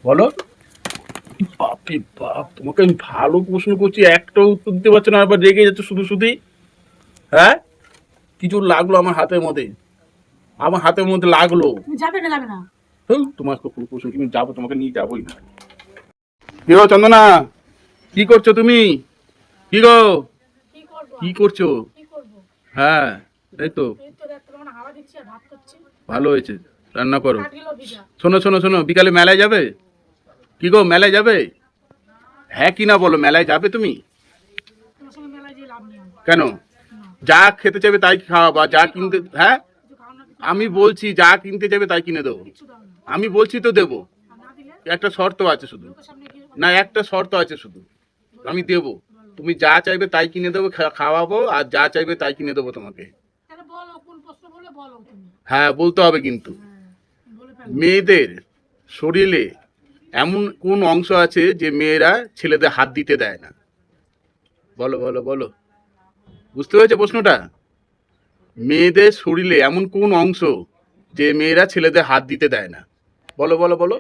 বলো। বাপরে বাপ, তোমাকে আমি ভালো প্রশ্ন করছি, একটাও উত্তর দিতে পারছো না, আবার রেগে যাচ্ছে শুধু শুধুই। হ্যাঁ, কিছু লাগলো আমার হাতের মধ্যে, আমার হাতের মধ্যে লাগলো। তুমি যাবে না যাবে না? তোমার তো কোনো প্রশ্ন, তুমি যাবো, তোমাকে নিয়ে যাবোই না। কি গো চন্দনা, কি করছো তুমি? কি গো, কি করব? কি করছো? কি করব? হ্যাঁ, এই তো এই তো দেখতে মানে হাওয়া দিচ্ছি আর ভাত করছি। ভালো হয়েছে, রান্না করো। কাটগুলো ভিজা। শোনো শোনো শোনো, বিকালে মেলায় যাবে? কি গো, মেলায় যাবে? হ্যাঁ কি না বলো, মেলায় যাবে তুমি? তোমার সঙ্গে মেলায় যেয়ে লাভ নেই আমার। কেন? না, যা খেতে চাইবে তাই খাওয়াবা, যা কিনতে, হ্যাঁ কিছু খাও না, কিছু আমি বলছি যা কিনতে যাবে তাই কিনে দেবো। কিছু দাও না। আমি বলছি তো দেবো। আর না দিলে একটা শর্ত আছে শুধু, লোকের সামনে গিয়ে না একটা শর্ত আছে শুধু, আমি দেবো। তুমি যা চাইবে তাই কিনে দেবো, খাওয়াবো, আর যা চাইবে তাই কিনে দেবো তোমাকে। তাহলে বলো কোন প্রশ্ন বলে বলো তুমি। হ্যাঁ বলতে হবে কিন্তু। হ্যাঁ, বলে ফেলো। মেয়েদের শরীরে এমন কোন অংশ আছে যে মেয়েরা ছেলেদের হাত দিতে দেয় না? বলো বলো বলো, বুঝতে পেরেছো প্রশ্নটা? মেয়েদের শরীরে এমন কোন অংশ যে মেয়েরা ছেলেদের হাত দিতে দেয় না? বলো বলো বলো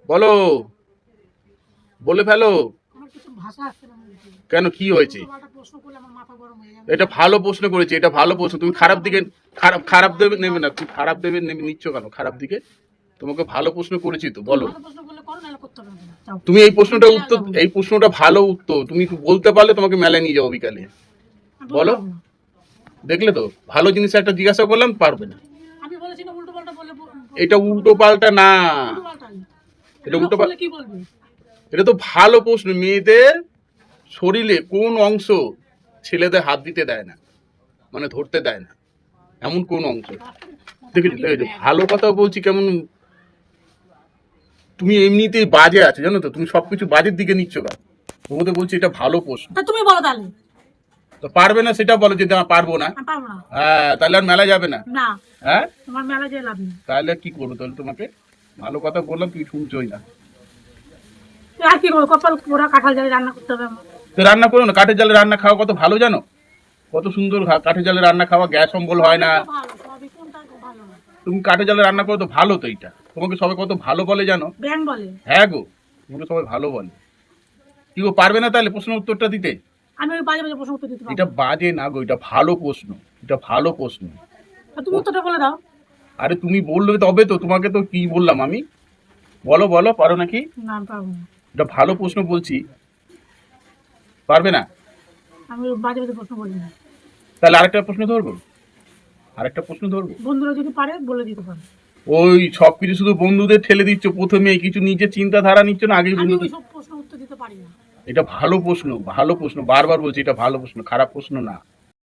বলো, বলে ফেলো। আমার কিছু ভাষা আসছে না মুখে। কেন, কি হয়েছে? উল্টোপাল্টা প্রশ্ন করলে আমার মাথা গরম হয়ে যাবে। এটা ভালো প্রশ্ন করেছে, এটা ভালো প্রশ্ন। তুমি খারাপ দিকে, খারাপ খারাপ দেবে নেবে না, তুমি খারাপ দেবে নিচ্ছ কেন খারাপ দিকে? তোমাকে ভালো প্রশ্ন করেছি তো, বলো। ভালো প্রশ্ন করলে করো, নাহলে করতে হবে না। যাও। তুমি এই প্রশ্নটা উত্তর, এই প্রশ্নটা ভালো উত্তর, তুমি বলতে পারলে তোমাকে মেলায় নিয়ে যাবো বিকালে। আমি বলো। পারবো না। দেখলে তো, ভালো জিনিস একটা জিজ্ঞাসা করলাম, পারবে না। আমি বলেছি না উল্টোপাল্টা বললে এটা উল্টো পাল্টা না, উল্টোপাল্টাই। এটা উল্টো বললে কি বলবে? এটা তো ভালো প্রশ্ন। মেয়েদের শরীরে কোন অংশ ছেলেদের হাত দিতে দেয় না, মানে ধরতে দেয় না, এমন কোন অংশ? দেখেছি দেখেছি, ভালো কথা বলছি কেমন। তুমি এমনিতেই বাজে আছে জানো তো, তুমি সবকিছু বাজের দিকে নিচ্ছ কেন? তোমাকে বলছি এটা ভালো প্রশ্ন। তা তুমি বলো তাহলে। তো পারবে না সেটা বলো, যে না পারবো না। আমি পারবো না। হ্যাঁ, তাহলে আর মেলা যাবে না। না, হ্যাঁ, তোমার মেলা যেয়ে লাভ নেই। তাহলে কি করবো তাহলে? তোমাকে ভালো কথা বললাম, তুমি শুনছোই না। আর কি করবো, কপাল পোড়া কাঁঠাল জালে রান্না করতে হবে আমার। তো রান্না করো না, কাঠের জালে রান্না খাওয়া কত ভালো জানো? কত সুন্দর কাঠের জালে রান্না খাওয়া, গ্যাস অম্বল হয় না। সবই তো ভালো, সবই কোনটা ভালো না। তুমি কাঠের জালে রান্না করো তো ভালো তো, এটা তোমাকে সবাই কত ভালো বলে জানো? ব্যাং বলে। হ্যাঁ গো, তোমাকে সবাই ভালো বলে। কি গো, পারবে না তাহলে প্রশ্ন উত্তরটা দিতে? আমি ওই বাজে বাজে প্রশ্ন উত্তর দিতে পারবো এটা না। বাজে না গো, এটা ভালো প্রশ্ন, এটা ভালো প্রশ্ন। তা তুমি উত্তরটা বলে দাও। আরে তুমি বললে তবে তো, তোমাকে তো কি বললাম আমি। বলো বলো, পারো নাকি? না, আমি পারবো না। এটা ভালো প্রশ্ন বলছি, পারবে না? আমি ওই বাজে বাজে প্রশ্ন বলি না। তাহলে আরেকটা প্রশ্ন ধরবো, আরেকটা প্রশ্ন ধরবো। বন্ধুরা যদি পারে বলে দিতে পারে। ওই সবকিছু শুধু বন্ধুদের ঠেলে দিচ্ছ, প্রথমে কিছু নিজের চিন্তাধারা নিচ্ছ না, আগে আমি বন্ধুদের। ওই সব প্রশ্ন উত্তর দিতে পারি না। এটা ভালো প্রশ্ন, ভালো প্রশ্ন, বারবার বলছি এটা ভালো প্রশ্ন, খারাপ প্রশ্ন না।